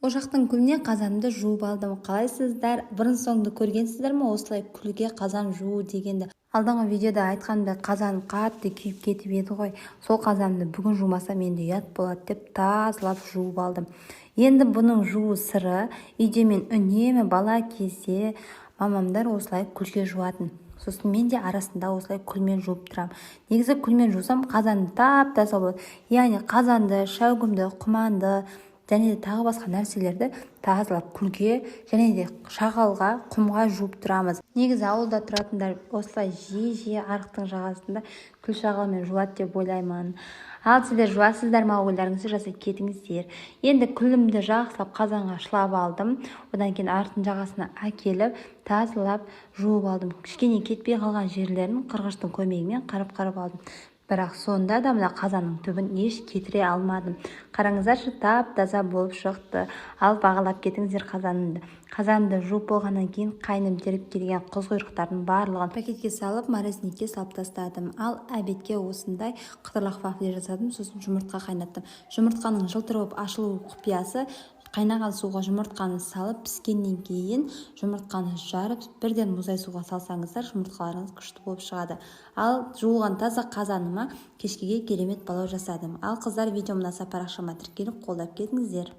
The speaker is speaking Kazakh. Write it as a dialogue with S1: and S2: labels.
S1: Ошақтың күліне қазанымды жуып алдым. Қалайсыздар? Бұрын соңды көргенсіздер ме осылай күлге қазан жуу дегенді? Алдыңғы видеода айтқанымда қазаным қатты күйіп кетіп еді ғой. Сол қазанымды бүгін жумасам енді ұят болады деп тазалап жуып алдым. Енді бұның жуу сыры, үйде мен үнемі бала кезде мамамдар осылай күлге жуатын. Сосын мен де арасында осылай күлмен жуып тұрам. Негізі күлмен жусам қазанды тап-таза болады. Яғни қазанды, шәугімді, құманды және де тағы басқа нәрселерді тазалап күлге және де шағалға, құмға жуып тұрамыз. Негізі ауылда тұратындар осылай жиі арықтың жағасында күл шағалмен жуады деп ойлаймын. Ал сіздер жуасыздар ма? Ойларыңызды жазып кетіңіздер. Енді күлімді жақсылап қазанға шылап алдым. Одан кейін арықтың жағасына әкеліп тазалап жуып алдым. Кішкене кетпей қалған жерлерін қырғыштың көмегімен қарап алдым. Бірақ сонда да мына қазанның түбін еш кетіре алмадым. Қараңыздаршы, тап-таза болып шықты. Ал бағалап кетіңіздер қазанымды. Қазанды жуып болғаннан кейін қайным теріп келген құзғұйрықтардың барлығын пакетке салып, морозникке салып тастадым. Ал обедке осындай қытырлақ вафли жасадым, сосын жұмыртқа қайнаттым. Жұмыртқаның жылтыр болып ашылу құпиясы қайнаған суға жұмыртқаны салып піскеннен кейін жұмыртқаны жарып бірден мұздай суға салсаңыздар жұмыртқаларыңыз күшті болып шығады. Ал жуылған таза қазаныма кешкіге керемет балау жасадым. Ал қыздар, видео ұнаса парақшама тіркеліп қолдап кетіңіздер.